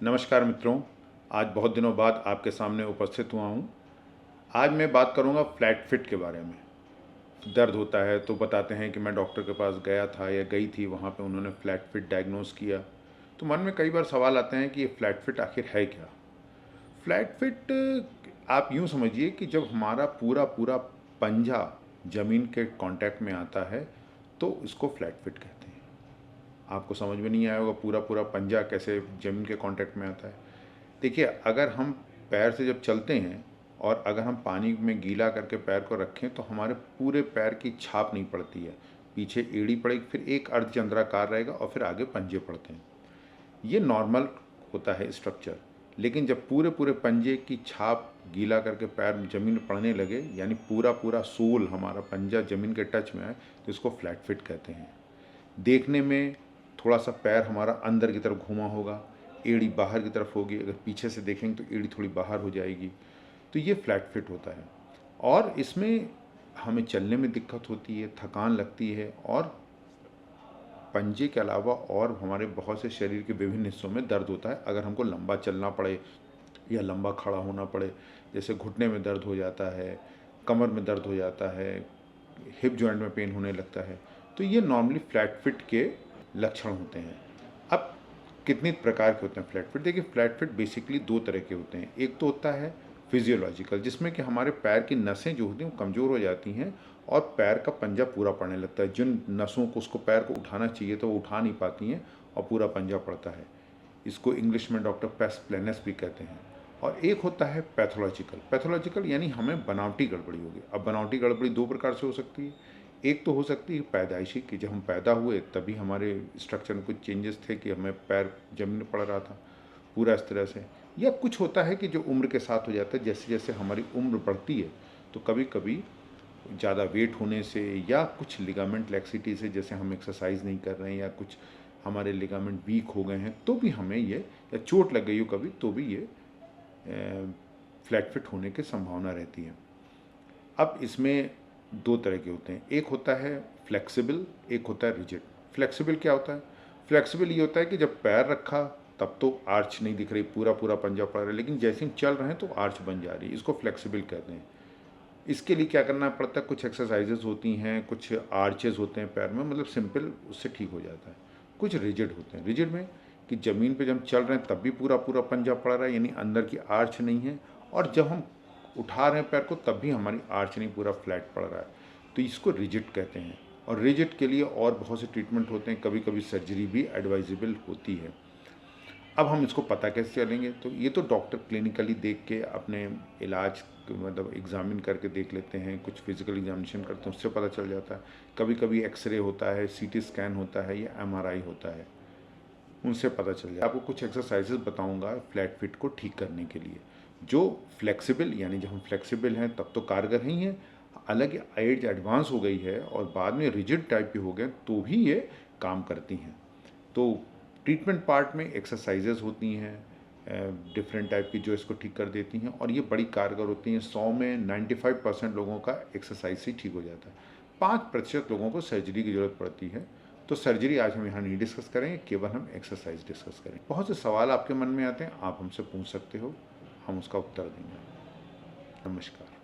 नमस्कार मित्रों, आज बहुत दिनों बाद आपके सामने उपस्थित हुआ हूँ। आज मैं बात करूँगा फ्लैट फिट के बारे में। दर्द होता है तो बताते हैं कि मैं डॉक्टर के पास गया था या गई थी, वहाँ पे उन्होंने फ्लैट फिट डायग्नोस किया। तो मन में कई बार सवाल आते हैं कि ये फ्लैट फिट आखिर है क्या? फ्लैट फिट आप यूँ समझिए कि जब हमारा पूरा पूरा पंजा ज़मीन के कांटेक्ट में आता है तो इसको फ्लैट फिट कहते हैं। आपको समझ में नहीं आया होगा पूरा पूरा पंजा कैसे ज़मीन के कांटेक्ट में आता है। देखिए, अगर हम पैर से जब चलते हैं और अगर हम पानी में गीला करके पैर को रखें तो हमारे पूरे पैर की छाप नहीं पड़ती है। पीछे एड़ी पड़ेगी, फिर एक अर्धचंद्राकार रहेगा और फिर आगे पंजे पड़ते हैं। ये नॉर्मल होता है स्ट्रक्चर। लेकिन जब पूरे पूरे पंजे की छाप गीला करके पैर ज़मीन में पड़ने लगे, यानी पूरा पूरा सोल हमारा पंजा ज़मीन के टच में आए, तो इसको फ्लैट फिट कहते हैं। देखने में थोड़ा सा पैर हमारा अंदर की तरफ घुमा होगा, एड़ी बाहर की तरफ होगी। अगर पीछे से देखेंगे तो एड़ी थोड़ी बाहर हो जाएगी। तो ये फ्लैट फिट होता है और इसमें हमें चलने में दिक्कत होती है, थकान लगती है और पंजे के अलावा और हमारे बहुत से शरीर के विभिन्न हिस्सों में दर्द होता है अगर हमको लंबा चलना पड़े या लंबा खड़ा होना पड़े। जैसे घुटने में दर्द हो जाता है, कमर में दर्द हो जाता है, हिप जॉइंट में पेन होने लगता है। तो ये नॉर्मली फ्लैट फिट के लक्षण होते हैं। अब कितनी प्रकार के होते हैं फ्लैट फिट? देखिए, फ्लैट फिट बेसिकली दो तरह के होते हैं। एक तो होता है फिजियोलॉजिकल, जिसमें कि हमारे पैर की नसें जो होती हैं वो कमज़ोर हो जाती हैं और पैर का पंजा पूरा पड़ने लगता है। जिन नसों को उसको पैर को उठाना चाहिए तो वो उठा नहीं पाती हैं और पूरा पंजा पड़ता है। इसको इंग्लिश में डॉक्टर पेस प्लेनस भी कहते हैं। और एक होता है पैथोलॉजिकल। पैथोलॉजिकल यानी हमें बनावटी गड़बड़ी होगी। अब बनावटी गड़बड़ी दो प्रकार से हो सकती है। एक तो हो सकती है पैदाइशी, कि जब हम पैदा हुए तभी हमारे स्ट्रक्चर में कुछ चेंजेस थे कि हमें पैर जमीन में पड़ रहा था पूरा इस तरह से। या कुछ होता है कि जो उम्र के साथ हो जाता है। जैसे जैसे हमारी उम्र बढ़ती है तो कभी कभी ज़्यादा वेट होने से या कुछ लिगामेंट लैक्सिटी से, जैसे हम एक्सरसाइज नहीं कर रहे हैं या कुछ हमारे लिगामेंट वीक हो गए हैं, तो भी हमें ये, या चोट लग गई हो कभी, तो भी ये फ्लैट फिट होने की संभावना रहती है। अब इसमें दो तरह के होते हैं। एक होता है फ्लेक्सिबल, एक होता है रिजिड। फ्लेक्सिबल क्या होता है? फ्लेक्सिबल ये होता है कि जब पैर रखा तब तो आर्च नहीं दिख रही, पूरा पूरा पंजा पड़ रहा है, लेकिन जैसे ही चल रहे हैं तो आर्च बन जा रही है। इसको फ्लेक्सिबल कहते हैं। इसके लिए क्या करना पड़ता है? कुछ एक्सरसाइजेज होती हैं, कुछ आर्चेज होते हैं पैर में, मतलब सिंपल, उससे ठीक हो जाता है। कुछ रिजिड होते हैं। रिजिड में कि ज़मीन पे जब हम चल रहे हैं तब भी पूरा पूरा पंजा पड़ रहा है, यानी अंदर की आर्च नहीं है, और जब हम उठा रहे हैं पैर को तब भी हमारी आर्च नहीं, पूरा फ्लैट पड़ रहा है। तो इसको रिजिड कहते हैं। और रिजिड के लिए और बहुत से ट्रीटमेंट होते हैं, कभी कभी सर्जरी भी एडवाइजेबल होती है। अब हम इसको पता कैसे चलेंगे? तो ये तो डॉक्टर क्लिनिकली देख के अपने इलाज मतलब एग्जामिन करके देख लेते हैं, कुछ फिजिकल एग्जामिनेशन करते हैं, उससे पता चल जाता है। कभी कभी एक्सरे होता है, सीटी स्कैन होता है या एमआरआई होता है, उनसे पता चल जाए। आपको कुछ एक्सरसाइजेज बताऊंगा फ्लैट फिट को ठीक करने के लिए, जो फ्लेक्सिबल, यानी जब हम फ्लेक्सिबल हैं तब तो कारगर ही हैं, अलग एज एडवांस हो गई है और बाद में रिजिड टाइप के हो गए तो भी ये काम करती हैं। तो ट्रीटमेंट पार्ट में एक्सरसाइजेज होती हैं डिफरेंट टाइप की, जो इसको ठीक कर देती हैं और ये बड़ी कारगर होती हैं। 100 में 95% लोगों का एक्सरसाइज से ठीक हो जाता है। 5% लोगों को सर्जरी की ज़रूरत पड़ती है। तो सर्जरी आज हम यहाँ नहीं डिस्कस करेंगे, केवल हम एक्सरसाइज डिस्कस करेंगे। बहुत से सवाल आपके मन में आते हैं, आप हमसे पूछ सकते हो, हम उसका उत्तर देंगे। नमस्कार।